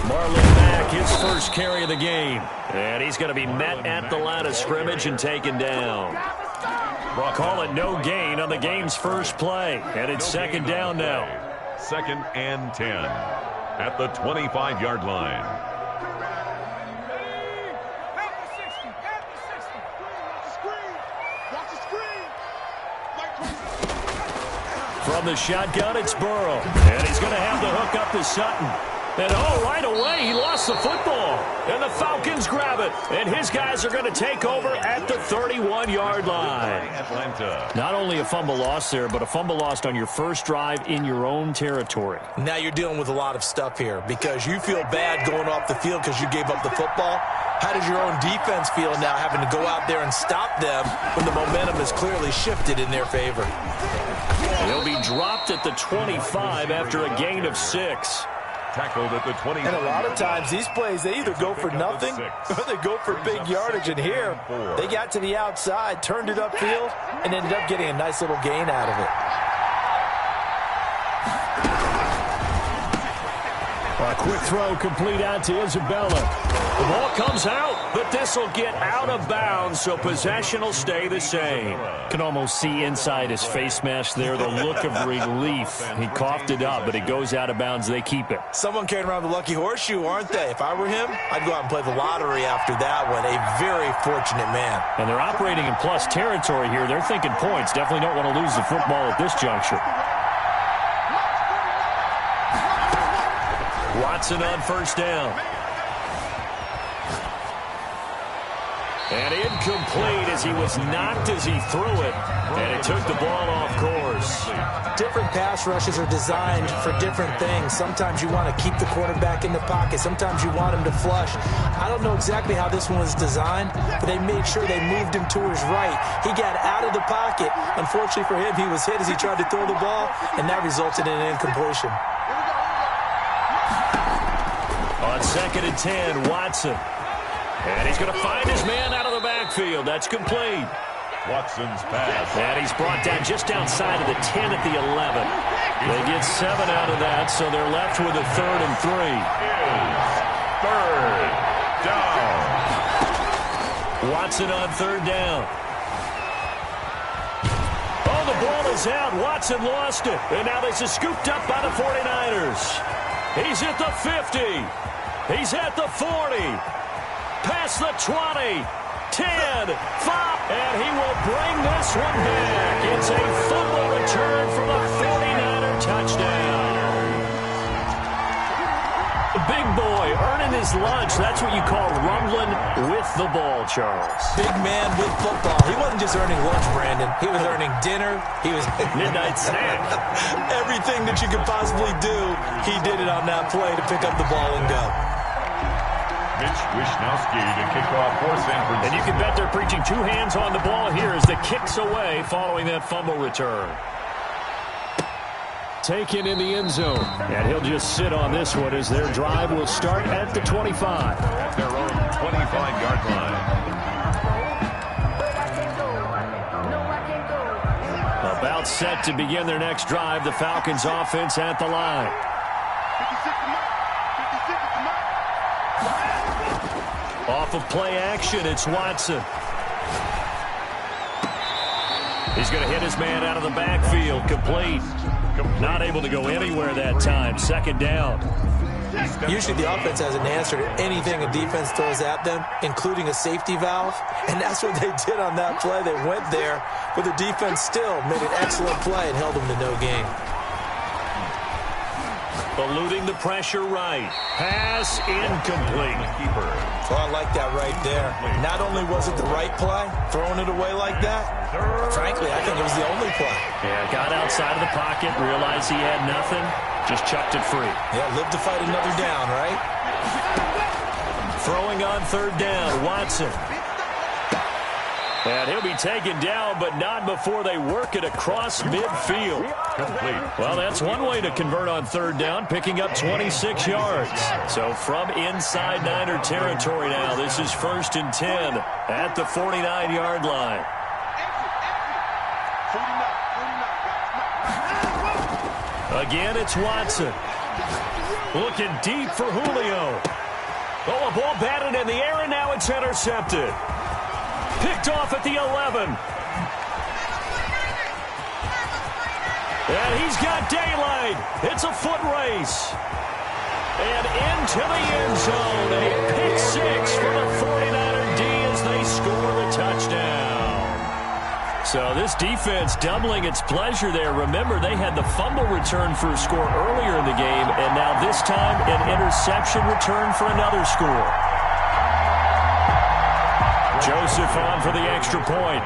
Marlon Mack, his first carry of the game. And he's going to be met at the line of scrimmage and taken down. Call it no gain on the game's first play. And it's second down now. 2nd and 10 at the 25-yard line. From the shotgun, it's Burrow. And he's going to have the hook up to Sutton. And right away, he lost the football. And the Falcons grab it. And his guys are going to take over at the 31-yard line. Not only a fumble loss there, but a fumble lost on your first drive in your own territory. Now you're dealing with a lot of stuff here because you feel bad going off the field because you gave up the football. How does your own defense feel now having to go out there and stop them when the momentum is clearly shifted in their favor? He'll be dropped at the 25 after a gain of 6. Tackled at the 20. And a lot of times these plays, they either go for nothing or they go for big yardage. And here, they got to the outside, turned it upfield, and ended up getting a nice little gain out of it. A quick throw complete out to Isabella. The ball comes out, but this will get out of bounds, so possession will stay the same. Can almost see inside his face mask there the look of relief. He coughed it up, but it goes out of bounds. They keep it. Someone carrying around the lucky horseshoe, aren't they? If I were him, I'd go out and play the lottery after that one. A very fortunate man. And they're operating in plus territory here. They're thinking points. Definitely don't want to lose the football at this juncture. Watson on first down. And incomplete as he was knocked as he threw it. And it took the ball off course. Different pass rushes are designed for different things. Sometimes you want to keep the quarterback in the pocket. Sometimes you want him to flush. I don't know exactly how this one was designed, but they made sure they moved him to his right. He got out of the pocket. Unfortunately for him, he was hit as he tried to throw the ball, and that resulted in an incompletion. On 2nd and 10, Watson. And he's going to find his man out of the backfield. That's complete. Watson's pass. And he's brought down just outside of the 10 at the 11. They get 7 out of that, so they're left with a 3rd and 3. Third down. Watson on 3rd down. Oh, the ball is out. Watson lost it. And now this is scooped up by the 49ers. He's at the 50. He's at the 40. Past the 20. 10, 5, and he will bring this one back. It's a fumble return for the 49er touchdown. The big boy earning his lunch. That's what you call rumbling with the ball, Charles. Big man with football. He wasn't just earning lunch, Brandon. He was earning dinner. He was midnight snack. Everything that you could possibly do, he did it on that play to pick up the ball and go. Mitch Wishnowski to kick off for San Francisco. And you can bet they're preaching 2 hands on the ball here as the kick's away following that fumble return. Taken in the end zone. And he'll just sit on this one as their drive will start at the 25. At their own 25-yard line. About set to begin their next drive. The Falcons offense at the line. Off of play action, it's Watson. He's going to hit his man out of the backfield. Complete. Not able to go anywhere that time. 2nd down. Usually the offense has an answer to anything a defense throws at them, including a safety valve. And that's what they did on that play. They went there, but the defense still made an excellent play and held them to no gain. Eluding the pressure right. Pass incomplete. Well, I like that right there. Not only was it the right play, throwing it away like that, frankly, I think it was the only play. Yeah, got outside of the pocket, realized he had nothing, just chucked it free. Yeah, live to fight another down, right? Throwing on 3rd down, Watson. And he'll be taken down, but not before they work it across midfield. Complete. Well, that's one way to convert on 3rd down, picking up 26 yards. So from inside Niner territory now, this is 1st and 10 at the 49-yard line. Again, it's Watson. Looking deep for Julio. Oh, a ball batted in the air, and now it's intercepted. Picked off at the 11. And he's got daylight. It's a foot race. And into the end zone. A pick six for the 49er D as they score the touchdown. So this defense doubling its pleasure there. Remember, they had the fumble return for a score earlier in the game, and now this time an interception return for another score. Joseph on for the extra point.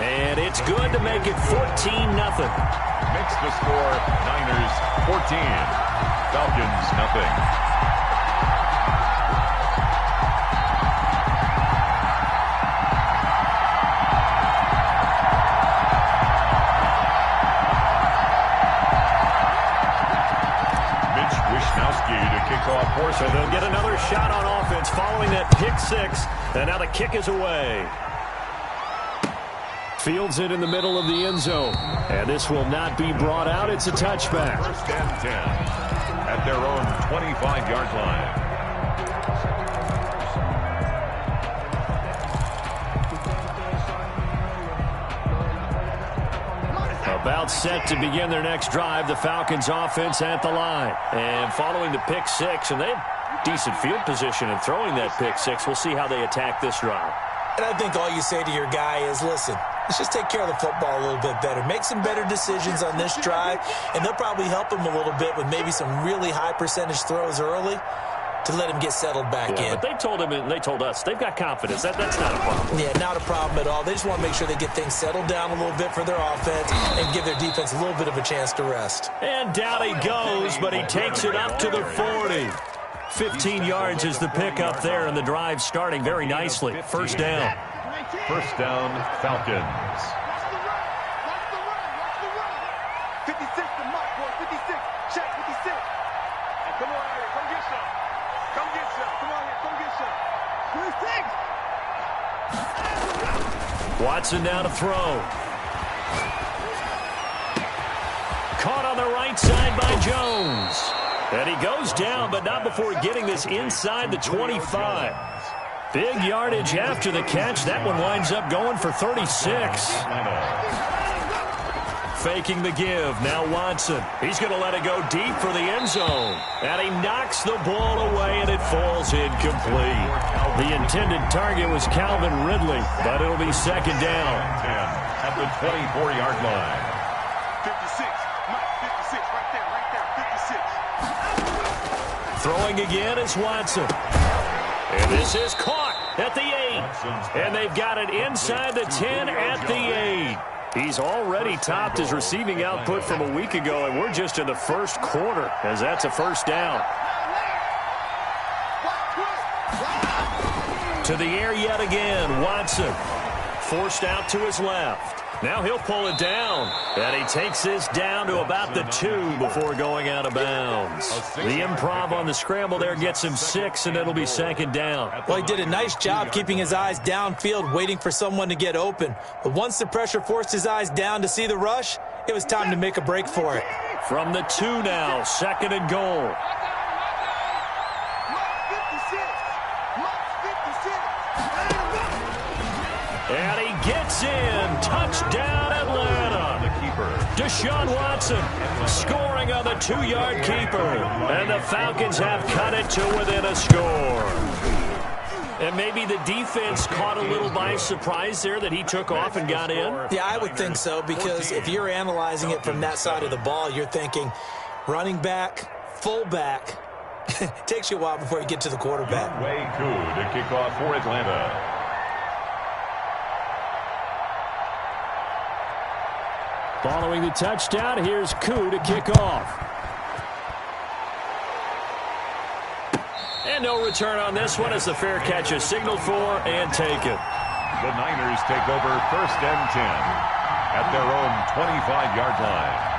And it's good to make it 14-0. Makes the score Niners 14, Falcons nothing. So they'll get another shot on offense following that pick six. And now the kick is away. Fields it in the middle of the end zone. And this will not be brought out. It's a touchback. First and 10 at their own 25-yard line. About set to begin their next drive, the Falcons offense at the line. And following the pick six, and they have decent field position in throwing that pick six. We'll see how they attack this drive. And I think all you say to your guy is, listen, let's just take care of the football a little bit better. Make some better decisions on this drive, and they'll probably help him a little bit with maybe some really high percentage throws early to let him get settled back in. But they told him and they told us they've got confidence. That's not a problem. Yeah, not a problem at all. They just want to make sure they get things settled down a little bit for their offense and give their defense a little bit of a chance to rest. And down he goes, but he takes it up to the 40. 15 yards is the pickup there, and the drive starting very nicely. First down. First down, Falcons. 56 to Mike, boy, 56. Check 56. And come on here, come get some. Come get some. Come on here, come get some. 26. Watson now to throw. Caught on the right side by Jones. And he goes down, but not before getting this inside the 25. Big yardage after the catch. That one winds up going for 36. Faking the give. Now Watson. He's going to let it go deep for the end zone. And he knocks the ball away, and it falls incomplete. The intended target was Calvin Ridley, but it'll be second down. At the 24-yard line. 56. Mike, 56. Right there, 56. Throwing again is Watson. And this is caught at the 8. And they've got it inside the 10 at the 8. He's already topped his receiving output from a week ago, and we're just in the first quarter as that's a first down. To the air yet again, Watson. Forced out to his left. Now he'll pull it down, and he takes this down to about the 2 before going out of bounds. The improv on the scramble there gets him 6, and it'll be second down. Well, he did a nice job keeping his eyes downfield, waiting for someone to get open. But once the pressure forced his eyes down to see the rush, it was time to make a break for it. From the 2 now, second and goal. And he gets in. Touchdown, Atlanta. The keeper. Deshaun Watson scoring on the 2-yard keeper. And the Falcons have cut it to within a score. And maybe the defense caught a little by surprise there that he took off and got in. Yeah, I would think so, because if you're analyzing it from that side of the ball, you're thinking running back, fullback. It takes you a while before you get to the quarterback. Way Koo to kick off for Atlanta. Following the touchdown, here's Koo to kick off. And no return on this one as the fair catch is signaled for and taken. The Niners take over first and 10 at their own 25-yard line.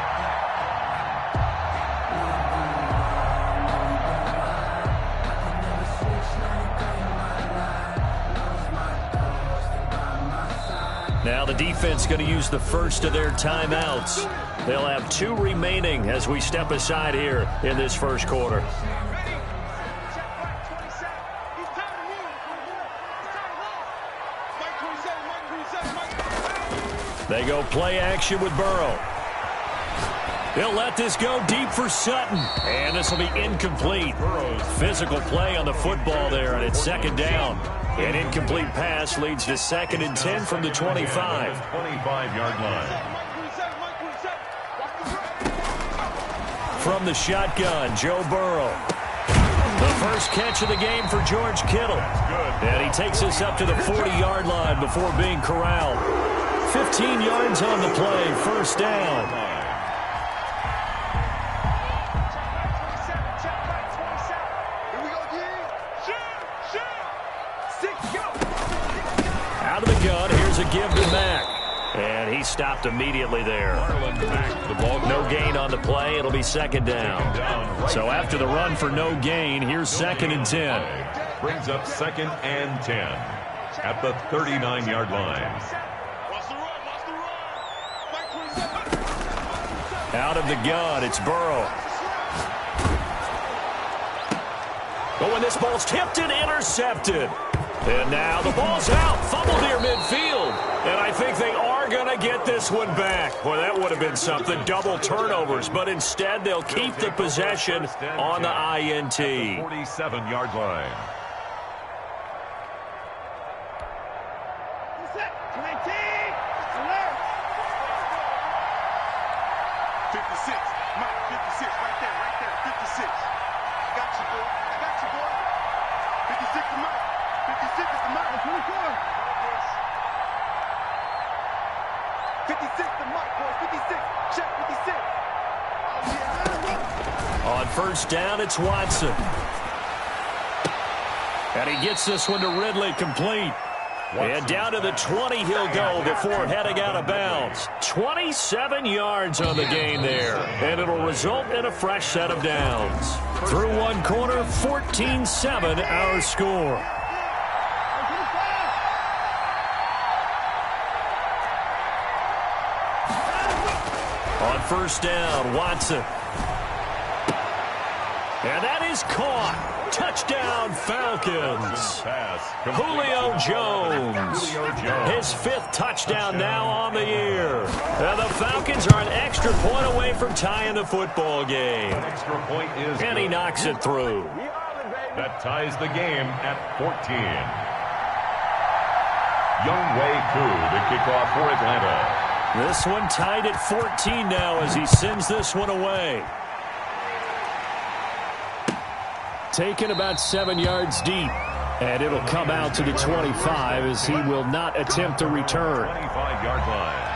Now the defense going to use the first of their timeouts. They'll have 2 remaining as we step aside here in this first quarter. They go play action with Burrow. He'll let this go deep for Sutton. And this will be incomplete. Physical play on the football there, and it's second down. An incomplete pass leads to 2nd and 10 from the 25. 25-yard line. From the shotgun, Joe Burrow. The first catch of the game for George Kittle. And he takes us up to the 40-yard line before being corralled. 15 yards on the play, first down. Out of the gun, here's a give to Mack. And he stopped immediately there. No gain on the play. It'll be second down. So after the run for no gain, here's 2nd and 10. Brings up 2nd and 10 at the 39-yard line. Out of the gun, it's Burrow. But when this ball's tipped and intercepted. And now the ball's out. Fumble near midfield. And I think they are going to get this one back. Boy, that would have been something. Double turnovers. But instead, they'll keep the possession on the INT. 47-yard line. On first down, it's Watson. And he gets this one to Ridley complete. And down to the 20 he'll go before heading out of bounds. 27 yards on the game there. And it'll result in a fresh set of downs. Through one quarter, 14-7 our score. On first down, Watson. And that is caught. Touchdown, Falcons. Julio Jones. His 5th touchdown now on the year. And the Falcons are an extra point away from tying the football game. Extra point is and he knocks it through. That ties the game at 14. Younghoe Koo to kick off for Atlanta. This one tied at 14 now as he sends this one away. Taken about 7 yards deep. And it'll come out to the 25 as he will not attempt a return. 25-yard line.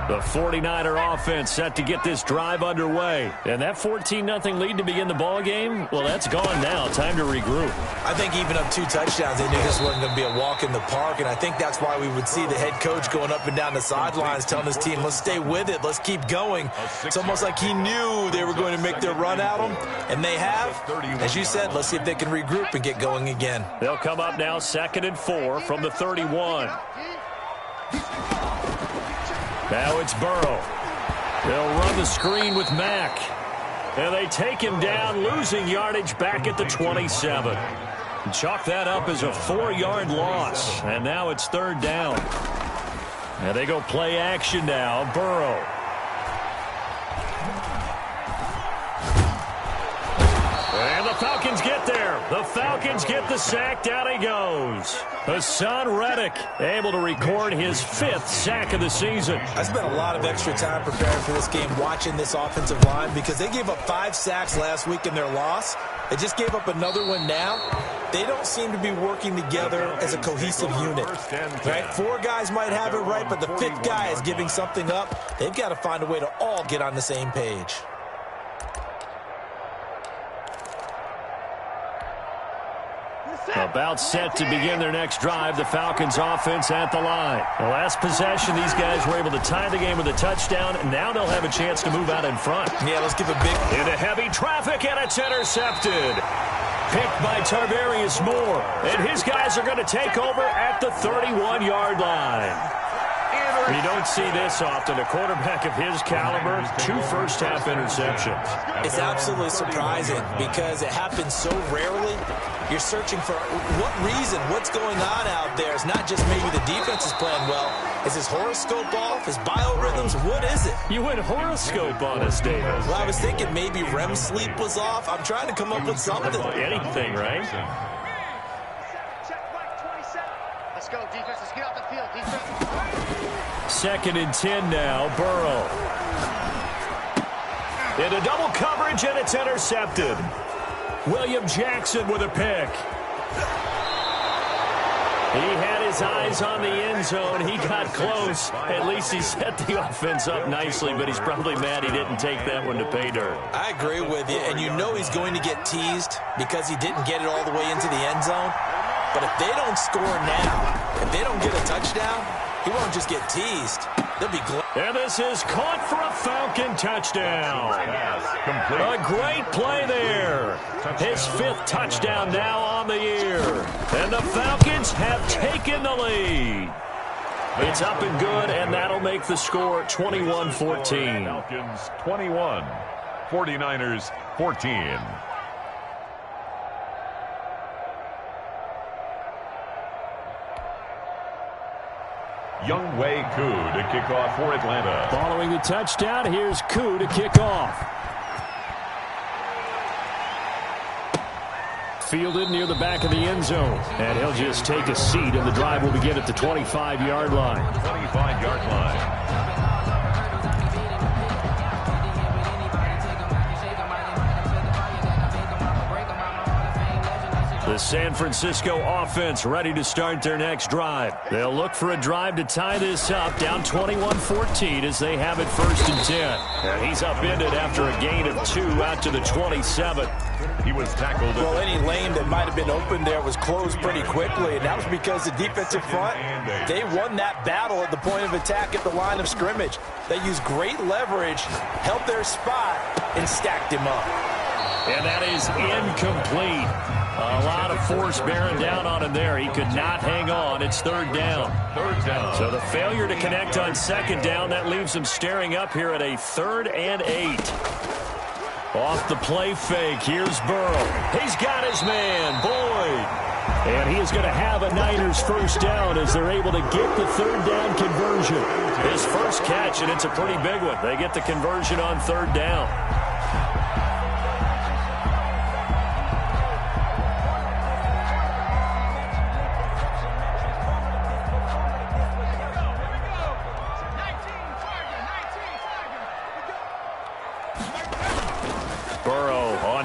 The 49er offense set to get this drive underway. And that 14-0 lead to begin the ball game, well, that's gone now. Time to regroup. I think even up 2 touchdowns, they knew this wasn't going to be a walk in the park, and I think that's why we would see the head coach going up and down the sidelines telling his team, let's stay with it, let's keep going. It's almost like he knew they were going to make their run at him, and they have. As you said, let's see if they can regroup and get going again. They'll come up now 2nd and 4 from the 31. Now it's Burrow. They'll run the screen with Mack. And they take him down, losing yardage back at the 27. Chalk that up as a 4-yard loss. And now it's 3rd down. And they go play action now. Burrow. And the Falcons get there. The Falcons get the sack. Down he goes. Hassan Reddick able to record his 5th sack of the season. I spent a lot of extra time preparing for this game watching this offensive line because they gave up 5 sacks last week in their loss. They just gave up another one now. They don't seem to be working together as a cohesive unit. Right? 4 guys might have it right, but the 5th guy is giving something up. They've got to find a way to all get on the same page. About set to begin their next drive, the Falcons offense at the line. The last possession, these guys were able to tie the game with a touchdown, and now they'll have a chance to move out in front. Yeah, let's give a big... Into heavy traffic, and it's intercepted. Picked by Tarvarius Moore, and his guys are going to take over at the 31-yard line. You don't see this often. A quarterback of his caliber, 2 first-half interceptions. It's absolutely surprising because it happens so rarely. You're searching for what reason, what's going on out there. It's not just maybe the defense is playing well. Is his horoscope off? His biorhythms? What is it? You went horoscope on us, Davis. Well, I was thinking maybe REM sleep was off. I'm trying to come up with something. Anything, right? Let's go, defense. Let's get off the field, defense. 2nd and 10 now, Burrow. Into double coverage, and it's intercepted. William Jackson with a pick. He had his eyes on the end zone. He got close. At least he set the offense up nicely, but he's probably mad he didn't take that one to pay dirt. I agree with you, and you know he's going to get teased because he didn't get it all the way into the end zone. But if they don't score now, if they don't get a touchdown, he won't just get teased. They'll be glad. And this is caught for a Falcon touchdown. A great play there. His 5th touchdown now on the year. And the Falcons have taken the lead. It's up and good, and that'll make the score 21-14. Falcons 21, 49ers 14. Younghoe Koo to kick off for Atlanta. Following the touchdown, here's Koo to kick off. Fielded near the back of the end zone. And he'll just take a seat, and the drive will begin at the 25-yard line. 25-yard line. The San Francisco offense ready to start their next drive. They'll look for a drive to tie this up, down 21-14 as they have it 1st and 10. And he's upended after a gain of 2 out to the 27. He was tackled. Well, any lane that might have been open there was closed pretty quickly, and that was because the defensive front, they won that battle at the point of attack at the line of scrimmage. They used great leverage, held their spot, and stacked him up. And that is incomplete. A lot of force bearing down on him there. He could not hang on. It's 3rd down. 3rd down. So the failure to connect on 2nd down, that leaves him staring up here at a 3rd and 8. Off the play fake, here's Burrow. He's got his man, Boyd. And he is going to have a Niners 1st down as they're able to get the 3rd down conversion. His first catch, and it's a pretty big one. They get the conversion on 3rd down.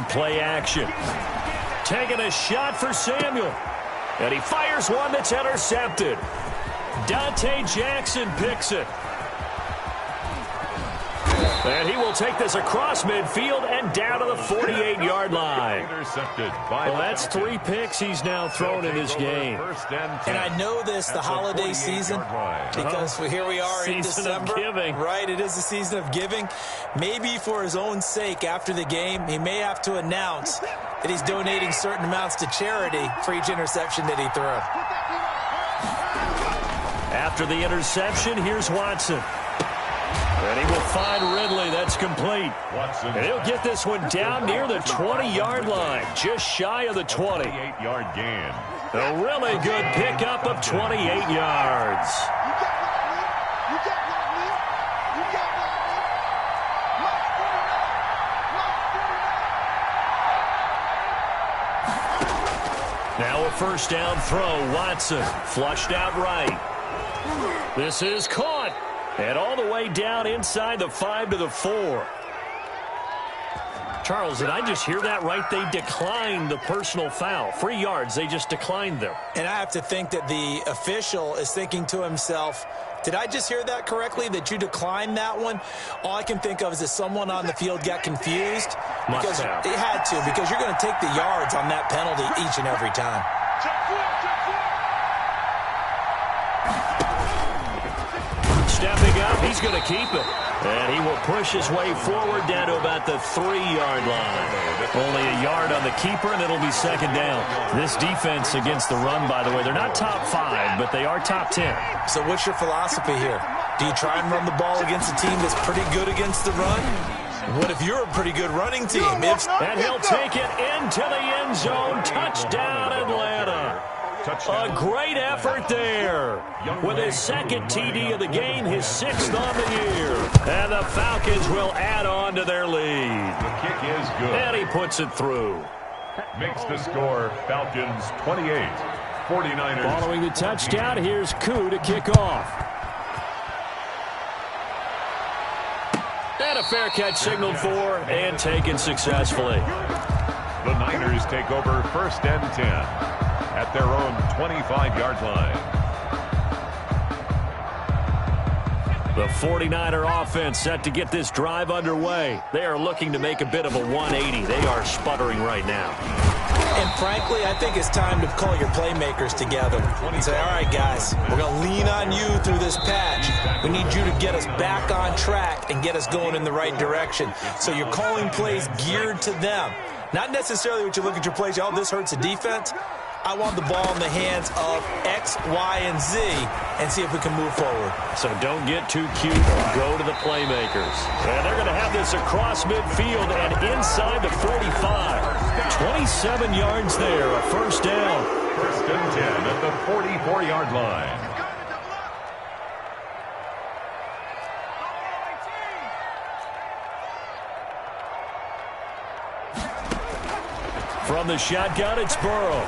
Play action. Taking a shot for Samuel. And he fires one that's intercepted. Dante Jackson picks it. And he will take this across midfield and down to the 48-yard line. Intercepted. Well, that's 3 picks he's now thrown in this game. And I know this, the holiday season, because here we are in December. Right, it is the season of giving. Maybe for his own sake, after the game, he may have to announce that he's donating certain amounts to charity for each interception that he threw. After the interception, here's Watson. And he will find Ridley. That's complete. Watson. And he'll get this one down near the 20-yard line, just shy of the 20. 28-yard gain. A really good pickup of 28 yards. Now a 1st down throw. Watson flushed out right. This is caught. And all the way down inside the 5 to the 4. Charles, did I just hear that right? They declined the personal foul. 3 yards, they just declined them. And I have to think that the official is thinking to himself, did I just hear that correctly, that you declined that one? All I can think of is that someone on the field got confused. Because it had to, because you're going to take the yards on that penalty each and every time. Stepping up, he's going to keep it. And he will push his way forward down to about the 3-yard line. Only a yard on the keeper, and it'll be second down. This defense against the run, by the way, they're not top 5, but they are top 10. So what's your philosophy here? Do you try and run the ball against a team that's pretty good against the run? What if you're a pretty good running team? And he'll take it into the end zone. Touchdown, Atlanta. A great effort there. With his second TD of the game, his 6th on the year. And the Falcons will add on to their lead. The kick is good. And he puts it through. Makes the score Falcons 28, 49ers. Following the touchdown, here's Koo to kick off. And a fair catch signaled for and taken successfully. The Niners take over 1st and 10 at their own 25-yard line. The 49er offense set to get this drive underway. They are looking to make a bit of a 180. They are sputtering right now. And frankly, I think it's time to call your playmakers together and say, all right, guys, we're going to lean on you through this patch. We need you to get us back on track and get us going in the right direction. So you're calling plays geared to them. Not necessarily what you look at your plays, oh, this hurts the defense. I want the ball in the hands of X, Y, and Z and see if we can move forward. So don't get too cute. Go to the playmakers. And they're going to have this across midfield and inside the 45. 27 yards there, a first down. 1st and 10 at the 44-yard line. From the shotgun, it's Burrow.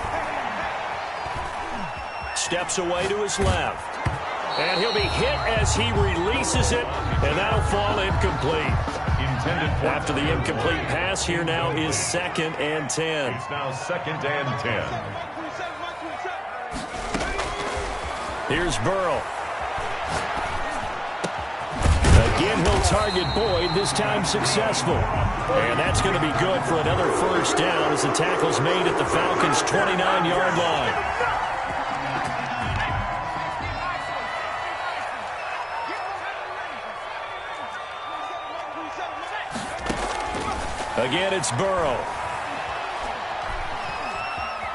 Steps away to his left. And he'll be hit as he releases it, and that'll fall incomplete. After the incomplete pass, here now is 2nd and 10. It's now 2nd and 10. Here's Burrow. Again, he'll target Boyd, this time successful. And that's going to be good for another first down as the tackle's made at the Falcons' 29-yard line. Again, it's Burrow.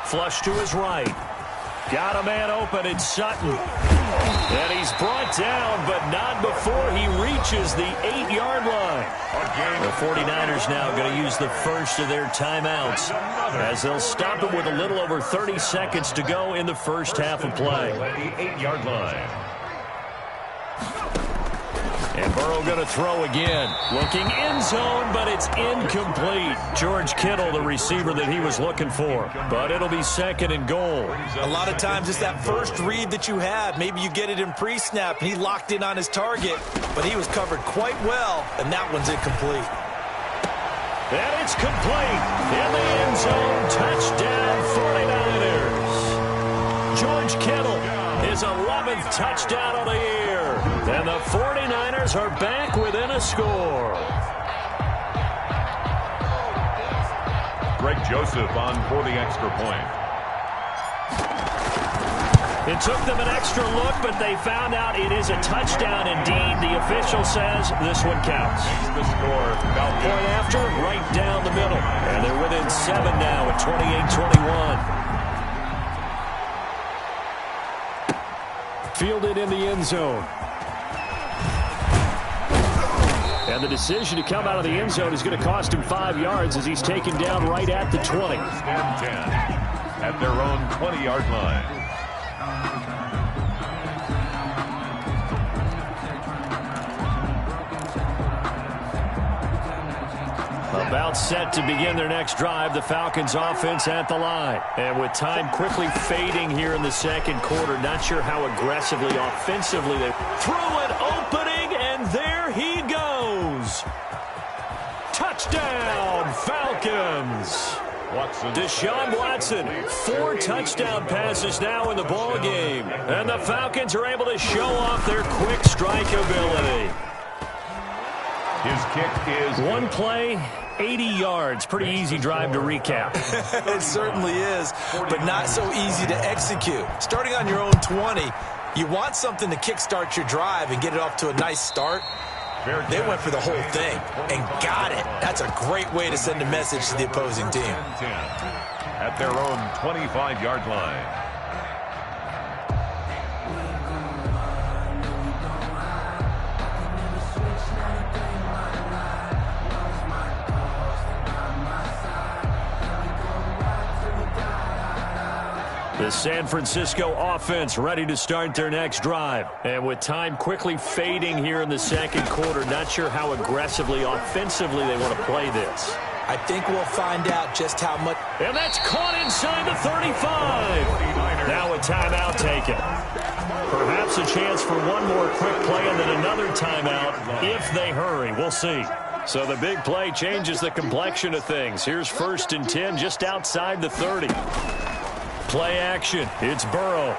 Flush to his right. Got a man open, it's Sutton. And he's brought down, but not before he reaches the 8-yard line. The 49ers now going to use the first of their timeouts as they'll stop it with a little over 30 seconds to go in the first half of play. The 8-yard line. And Burrow going to throw again. Looking end zone, but it's incomplete. George Kittle, the receiver that he was looking for. But it'll be 2nd and goal. A lot of times it's that first read that you have. Maybe you get it in pre-snap. He locked in on his target, but he was covered quite well, and that one's incomplete. And it's complete. In the end zone, touchdown 49ers. George Kittle, his 11th touchdown of the year. And the 49ers are back within a score. Greg Joseph on for the extra point. It took them an extra look, but they found out it is a touchdown indeed. The official says this one counts. Makes the score Falcons. Point after, right down the middle. And they're within 7 now at 28-21. Fielded in the end zone. And the decision to come out of the end zone is going to cost him 5 yards as he's taken down right at the 20. 1st and 10 at their own 20-yard line. About set to begin their next drive, the Falcons offense at the line. And with time quickly fading here in the second quarter, not sure how aggressively, offensively they threw an opening, and there he goes. Touchdown, Falcons. Deshaun Watson, 4 touchdown passes now in the ball game. And the Falcons are able to show off their quick strike ability. His kick is one play, 80 yards. Pretty easy drive to recap. It certainly is, but not so easy to execute. Starting on your own 20, you want something to kickstart your drive and get it off to a nice start. They went for the whole thing and got it. That's a great way to send a message to the opposing team. At their own 25-yard line. The San Francisco offense ready to start their next drive. And with time quickly fading here in the second quarter, not sure how aggressively, offensively they want to play this. I think we'll find out just how much. And that's caught inside the 35. Now a timeout taken. Perhaps a chance for one more quick play and then another timeout if they hurry. We'll see. So the big play changes the complexion of things. Here's 1st and 10 just outside the 30. Play action. It's Burrow.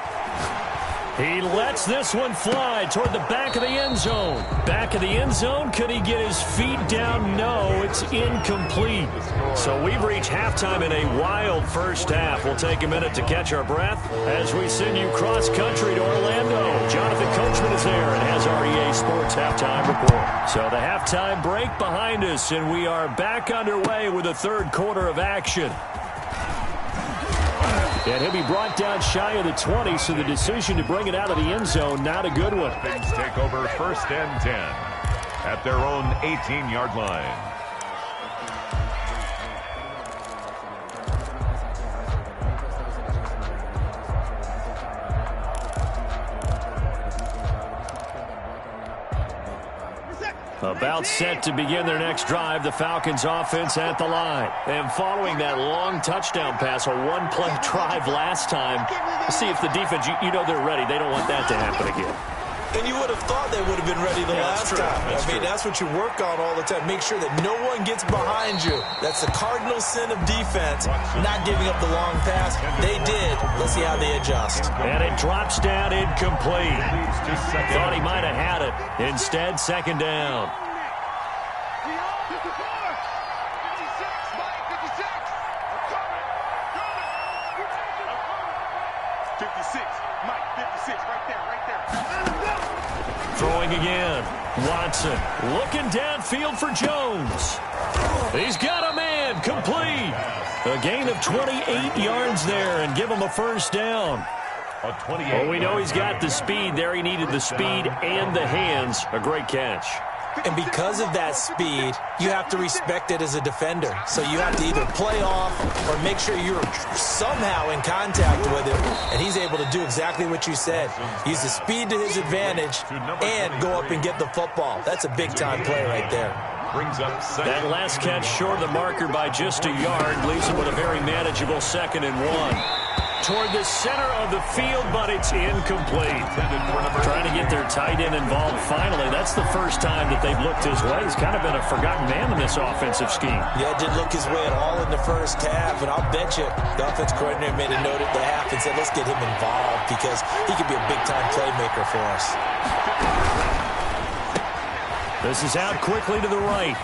He lets this one fly toward the back of the end zone. Back of the end zone. Could he get his feet down? No, it's incomplete. So we've reached halftime in a wild first half. We'll take a minute to catch our breath as we send you cross-country to Orlando. Jonathan Coachman is there and has our EA Sports halftime report. So the halftime break behind us, and we are back underway with the third quarter of action. And he'll be brought down shy of the 20, so the decision to bring it out of the end zone, not a good one. Things take over 1st and 10 at their own 18-yard line. About set to begin their next drive, the Falcons offense at the line. And following that long touchdown pass, a one-play drive last time, let's see if the defense, you know they're ready. They don't want that to happen again. And you would have thought they would have been ready the last time. That's what you work on all the time. Make sure that no one gets behind you. That's the cardinal sin of defense, not giving up the long pass. They did. Let's see how they adjust. And it drops down incomplete. Thought he might have had it. Instead, 2nd down. Throwing again. Watson looking downfield for Jones. He's got a man. Complete. A gain of 28 yards there and give him a 1st down. Well, we know he's got the speed there. He needed the speed and the hands. A great catch. And because of that speed, you have to respect it as a defender. So you have to either play off or make sure you're somehow in contact with him. And he's able to do exactly what you said. Use the speed to his advantage and go up and get the football. That's a big-time play right there. That last catch short of the marker by just a yard leaves him with a very manageable 2nd and 1. Toward the center of the field, but it's incomplete. Trying to get their tight end involved finally. That's the first time that they've looked his way. He's kind of been a forgotten man in this offensive scheme. Yeah, it didn't look his way at all in the first half, and I'll bet you the offense coordinator made a note at the half and said, let's get him involved because he could be a big-time playmaker for us. This is out quickly to the right.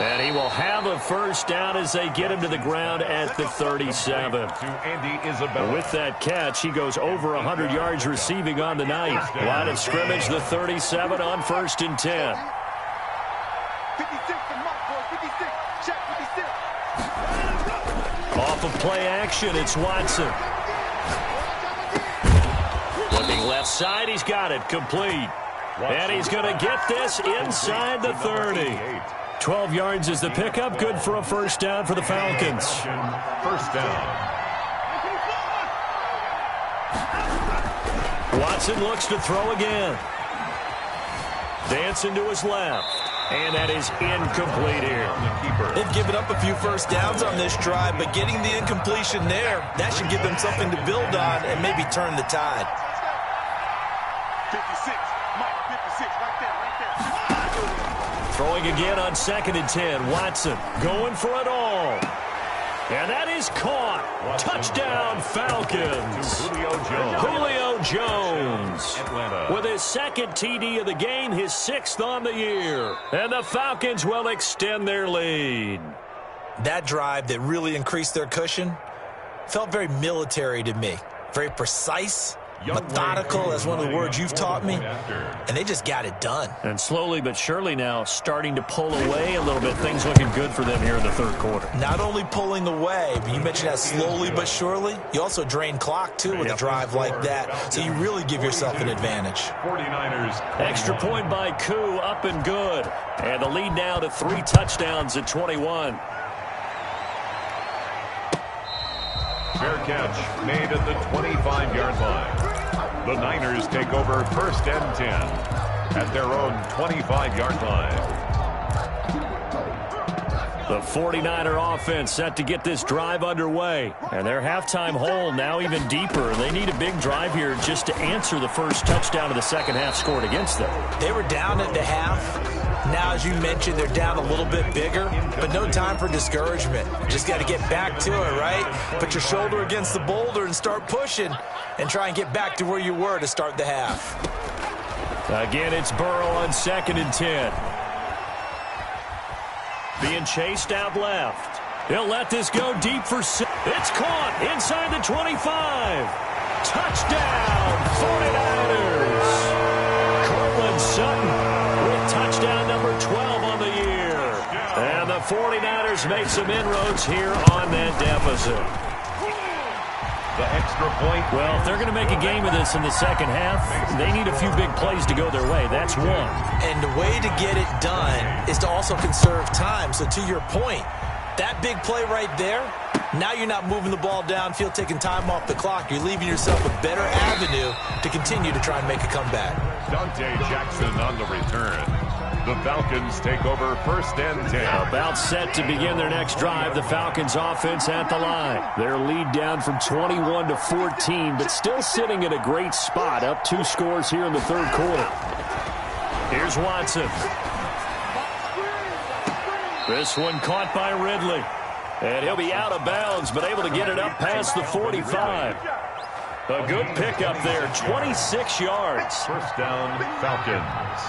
And he will have a 1st down as they get him to the ground at the 37. With that catch, he goes over 100 yards receiving on the night. Line of scrimmage, the 37 on 1st and 10. 56, the mark, boys. 56. Check 56. Off of play action, it's Watson. Looking left side, he's got it. Complete. And he's going to get this inside the 30. 12 yards is the pickup. Good for a 1st down for the Falcons. 1st down. Watson looks to throw again. Dancing to his left. And that is incomplete here. They've given up a few 1st downs on this drive, but getting the incompletion there, that should give them something to build on and maybe turn the tide. 56. Mike, 56. Right there. Throwing again on 2nd and 10. Watson going for it all. And that is caught. Touchdown, Falcons. Julio Jones Atlanta. with his second TD of the game, his 6th on the year. And the Falcons will extend their lead. That drive that really increased their cushion felt very military to me. Very precise, methodical, as one of the words you've taught me, and they just got it done. And slowly but surely now starting to pull away a little bit. Things looking good for them here in the third quarter. Not only pulling away, but you mentioned that slowly but surely. You also drain clock, too, with a drive like that. So you really give yourself an advantage. 49ers. Extra point by Koo, up and good. And the lead now to 3 touchdowns at 21. Fair catch made at the 25-yard line. The Niners take over 1st and 10 at their own 25-yard line. The 49er offense set to get this drive underway. And their halftime hole now even deeper. They need a big drive here just to answer the first touchdown of the second half scored against them. They were down at the half. Now, as you mentioned, they're down a little bit bigger, but no time for discouragement. Just got to get back to it, right? Put your shoulder against the boulder and start pushing and try and get back to where you were to start the half. Again, it's Burrow on 2nd and 10. Being chased out left. He'll let this go deep for 6. It's caught inside the 25. Touchdown, 49ers. Cortland Sutton with touchdown number 12 on the year. And the 49ers make some inroads here on that deficit. The extra point. Well, if they're going to make a game of this in the second half, they need a few big plays to go their way. That's one. And the way to get it done is to also conserve time. So to your point, that big play right there, now you're not moving the ball downfield, taking time off the clock. You're leaving yourself a better avenue to continue to try and make a comeback. Dante Jackson on the return. The Falcons take over 1st and 10. About set to begin their next drive. The Falcons offense at the line. Their lead down from 21 to 14, but still sitting at a great spot. Up 2 scores here in the third quarter. Here's Watson. This one caught by Ridley. And he'll be out of bounds, but able to get it up past the 45. A good pickup there, 26 yards. 1st down, Falcons.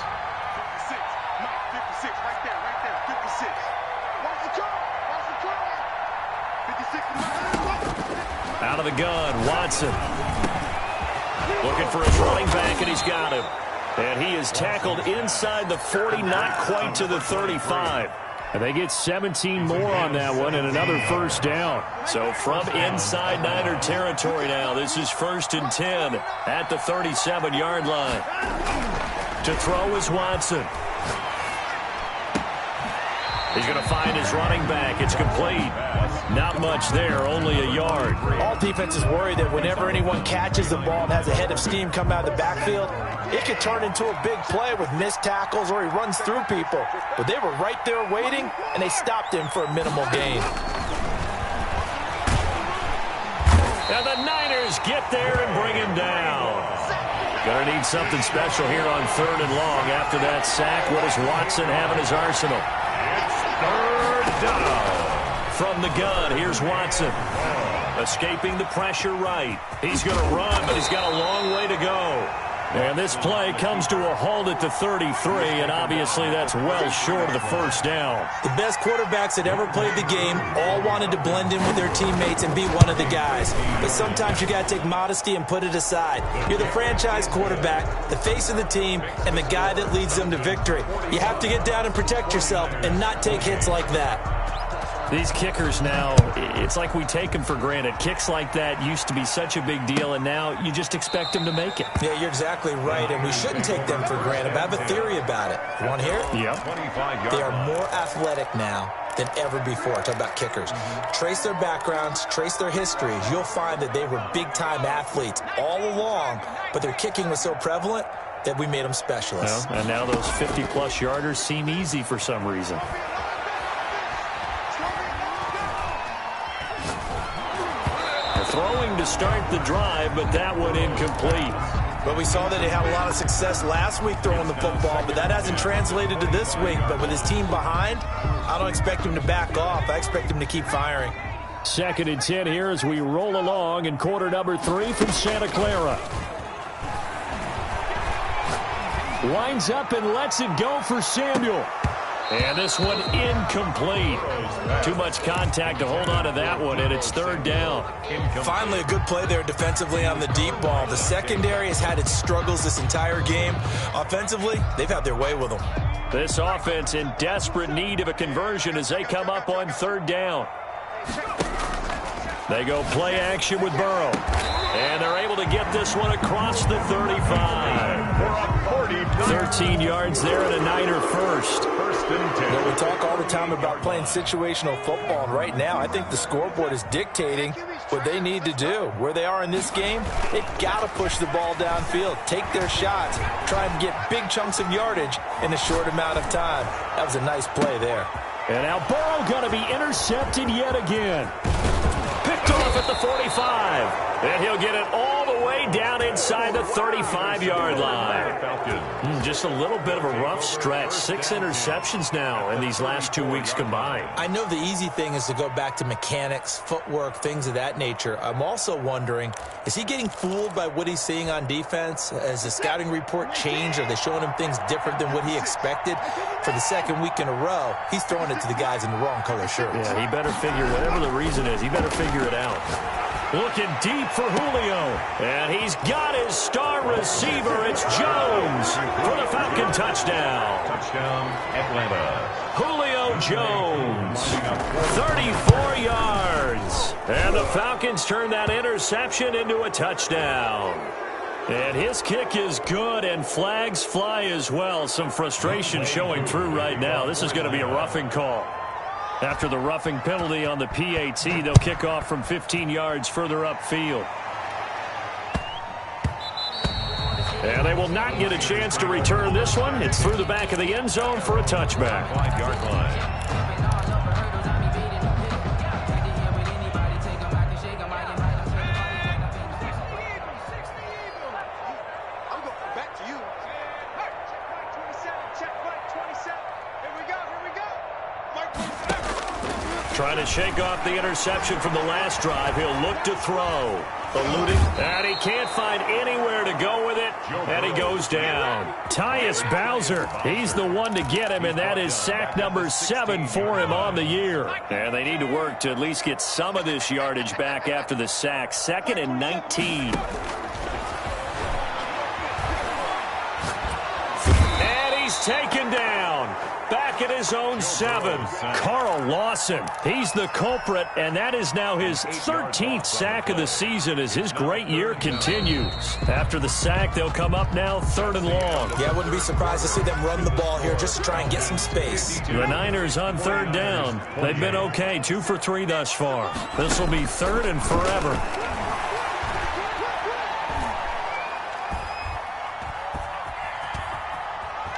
56, right there, 56. Watch the draw, watch the draw. 56. Out of the gun, Watson. Looking for his running back, and he's got him. And he is tackled inside the 40, not quite to the 35. And they get 17 more on that one and another 1st down. So from inside Niner territory now, this is 1st and 10 at the 37-yard line. To throw is Watson. He's going to find his running back. It's complete. Not much there, only a yard. All defenses worry that whenever anyone catches the ball and has a head of steam come out of the backfield, it could turn into a big play with missed tackles or he runs through people. But they were right there waiting, and they stopped him for a minimal gain. And the Niners get there and bring him down. Gonna need something special here on 3rd and long. After that sack, what does Watson have in his arsenal? 3rd down. From the gun, here's Watson. Escaping the pressure right. He's going to run, but he's got a long way to go. And this play comes to a halt at the 33, and obviously that's well short of the 1st down. The best quarterbacks that ever played the game all wanted to blend in with their teammates and be one of the guys. But sometimes you got to take modesty and put it aside. You're the franchise quarterback, the face of the team, and the guy that leads them to victory. You have to get down and protect yourself and not take hits like that. These kickers now, it's like we take them for granted. Kicks like that used to be such a big deal, and now you just expect them to make it. Yeah, you're exactly right, and we shouldn't take them for granted. But I have a theory about it. You want to hear it? Yeah. They are more athletic now than ever before. Talk about kickers. Trace their backgrounds, trace their histories. You'll find that they were big-time athletes all along, but their kicking was so prevalent that we made them specialists. Well, and now those 50-plus yarders seem easy for some reason. Throwing to start the drive, but that one incomplete. But we saw that he had a lot of success last week throwing the football, but that hasn't translated to this week. But with his team behind, I don't expect him to back off. I expect him to keep firing. 2nd and 10 here as we roll along in quarter number 3 from Santa Clara. Winds up and lets it go for Samuel. And this one incomplete. Too much contact to hold on to that one, and it's third down. Finally a good play there defensively on the deep ball. The secondary has had its struggles this entire game. Offensively, they've had their way with them. This offense in desperate need of a conversion as they come up on third down. They go play action with Burrow. And they're able to get this one across the 35. 13 yards there and a Niner first. Well, we talk all the time about playing situational football, and right now I think the scoreboard is dictating what they need to do. Where they are in this game, they've got to push the ball downfield, take their shots, try and get big chunks of yardage in a short amount of time. That was a nice play there. And now Burrow going to be intercepted yet again. Picked off at the 45. And he'll get it all the way down inside the 35-yard line. Just a little bit of a rough stretch. 6 interceptions now in these last 2 weeks combined. I know the easy thing is to go back to mechanics, footwork, things of that nature. I'm also wondering, is he getting fooled by what he's seeing on defense? Has the scouting report changed? Are they showing him things different than what he expected? For the second week in a row, he's throwing it to the guys in the wrong color shirts. Yeah, he better figure, whatever the reason is, he better figure it out. Looking deep for Julio. And he's got his star receiver. It's Jones for the Falcon touchdown. Touchdown, Atlanta. Julio Jones, 34 yards. And the Falcons turn that interception into a touchdown. And his kick is good, and flags fly as well. Some frustration showing through right now. This is going to be a roughing call. After the roughing penalty on the PAT, they'll kick off from 15 yards further upfield. And they will not get a chance to return this one. It's through the back of the end zone for a touchback. 5-yard line. Trying to shake off the interception from the last drive. He'll look to throw. Eluding. And he can't find anywhere to go with it. And he goes down. Tyus Bowser. He's the one to get him, and that is sack number 7 for him on the year. And they need to work to at least get some of this yardage back after the sack. 2nd and 19. And he's taken down. Back at his own 7. Carl Lawson. He's the culprit, and that is now his 13th sack of the season as his great year continues. After the sack, they'll come up now 3rd and long. Yeah, I wouldn't be surprised to see them run the ball here just to try and get some space. The Niners on 3rd down. They've been okay, 2 for 3 thus far. This will be 3rd and forever.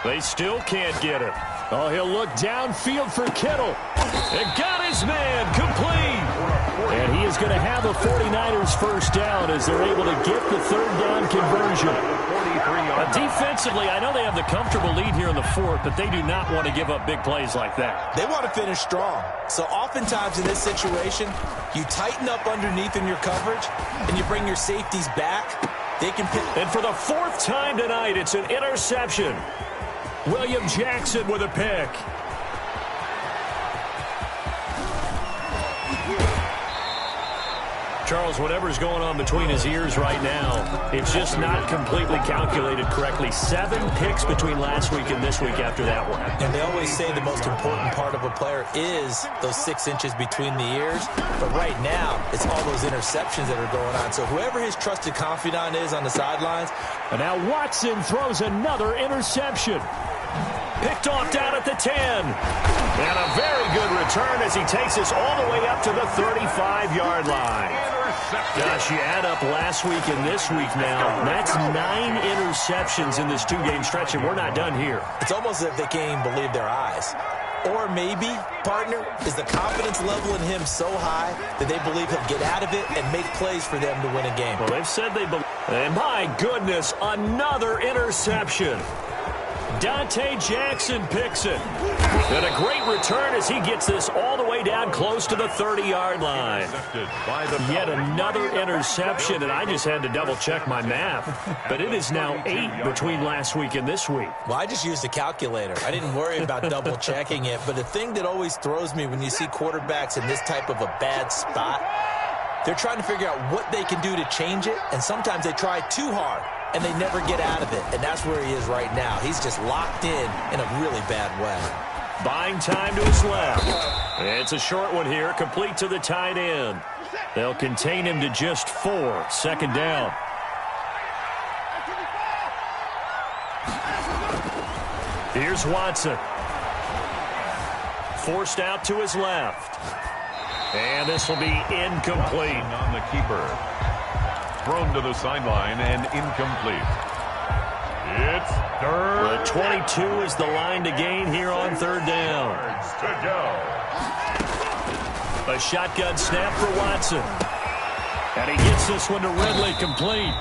They still can't get it. Oh, he'll look downfield for Kittle. And got his man complete. And he is going to have the 49ers first down as they're able to get the 3rd down conversion. Defensively, I know they have the comfortable lead here in the 4th, but they do not want to give up big plays like that. They want to finish strong. So oftentimes in this situation, you tighten up underneath in your coverage, and you bring your safeties back. They can pick. And for the 4th time tonight, it's an interception. William Jackson with a pick. Charles, whatever's going on between his ears right now, it's just not completely calculated correctly. 7 picks between last week and this week after that one. And they always say the most important part of a player is those 6 inches between the ears. But right now, it's all those interceptions that are going on. So whoever his trusted confidant is on the sidelines. And now Watson throws another interception. Picked off down at the 10. And a very good return as he takes us all the way up to the 35-yard line. Gosh, you add up last week and this week now. That's 9 interceptions in this 2-game stretch, and we're not done here. It's almost as if they can't even believe their eyes. Or maybe, partner, is the confidence level in him so high that they believe he'll get out of it and make plays for them to win a game. Well, they've said they believe. And my goodness, another interception. Dante Jackson picks it. And a great return as he gets this all the way down close to the 30-yard line. Yet another interception, and I just had to double-check my math. But it is now 8 between last week and this week. Well, I just used a calculator. I didn't worry about double-checking it. But the thing that always throws me when you see quarterbacks in this type of a bad spot, they're trying to figure out what they can do to change it, and sometimes they try too hard, and they never get out of it. And that's where he is right now. He's just locked in a really bad way. Buying time to his left. It's a short one here, complete to the tight end. They'll contain him to just 4, second down. Here's Watson. Forced out to his left. And this will be incomplete. On the keeper. Thrown to the sideline and incomplete. It's third. The 22 is the line to gain here on third down. To go. A shotgun snap for Watson. And he gets this one to Ridley complete.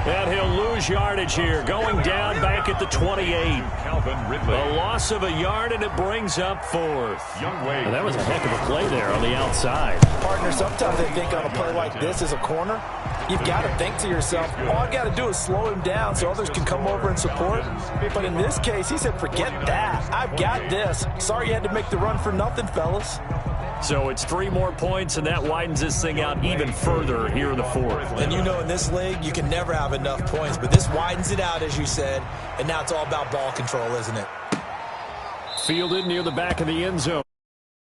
And he'll lose yardage here, going down back at the 28. Calvin Ridley. A loss of a yard, and it brings up 4th. And that was a heck of a play there on the outside. Partner, sometimes they think on a play like this as a corner, you've got to think to yourself, all I've got to do is slow him down so others can come over and support. But in this case, he said, forget that. I've got this. Sorry you had to make the run for nothing, fellas. So it's 3 more points, and that widens this thing out even further here in the 4th. And you know in this league, you can never have enough points, but this widens it out, as you said, and now it's all about ball control, isn't it? Fielded near the back of the end zone.